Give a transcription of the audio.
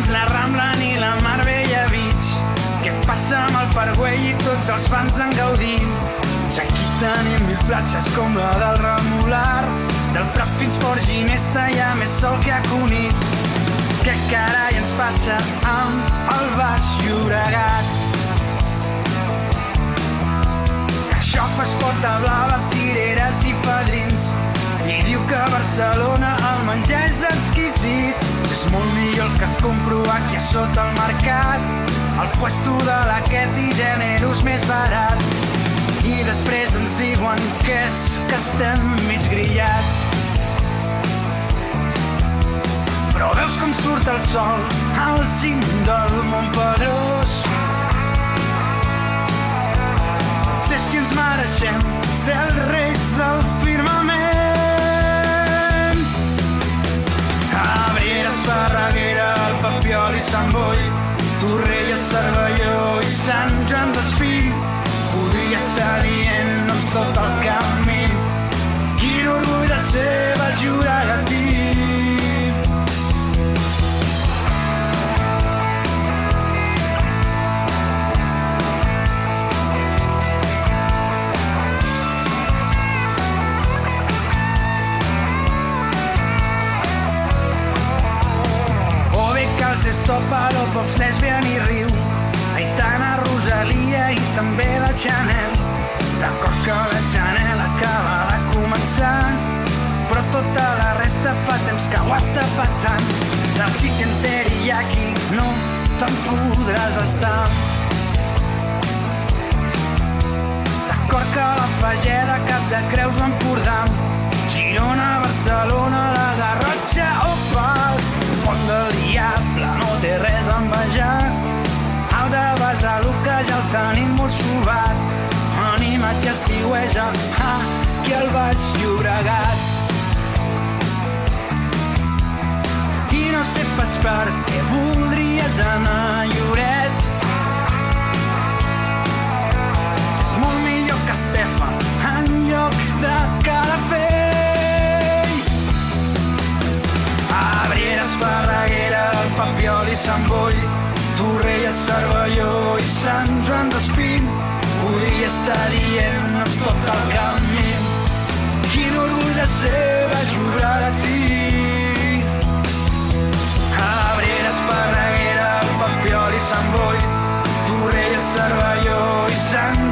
Sants, la Rambla ni la Marbella Beach. Què passa amb el Parkway i tots els fans en gaudim? Aquí tenim 1000 platges com la del Remolar, del Prat fins Port Ginesta hi ha més sol que a Cunit. Què carai ens passa amb el Baix Llobregat? Carxofes, Porta Blava, cireres i fadrins, i diu que a Barcelona el menjar és exquisit. És molt millor el que compro aquí a sota el mercat, al puesto de la Ketty Generous més barat. I després ens diuen que és que estem mig grillats. Però veus com surt el sol al cim del Montpedrós. Potser si ens mereixem ser els reis del firmament. Abrera, Esparreguera, el Papiol i Sant Boi, Torrelles, Cervelló i Sant Joan d'Espí. Podria estar dient-nos tot el camí, quin orgull de ser Baix Llobregatí. Estopa, Lopov, Lesbian i Riu, Aitana, Rosalia i també la Chanel. D'acord que la Chanel acaba de començar, però tota la resta fa temps que ho està patant. Del chicken teriyaki no te'n podràs estar. D'acord que la Fageda, Cap de Creus o Empordà, Girona, Barcelona, la Garrotxa o Pals, Pont del Diable no té res a envejar. El de Besalú que ja el tenim molt sobat, animat i estiueja aquí al Baix Llobregat. I no sé pas per què voldries anar a Lloret, si és molt millor que Estefan en lloc de Calafell. Abrera, Esparreguera, el Papiol i Sant Boi, Torrelles, Cervelló i Sant Joan d'Espí. Podria estar dient-nos tot el camí, quin orgull de ser Baix Llobregatí. Abrera, Esparreguera, el Papiol i Sant Boi, Torrelles, Cervelló i Sant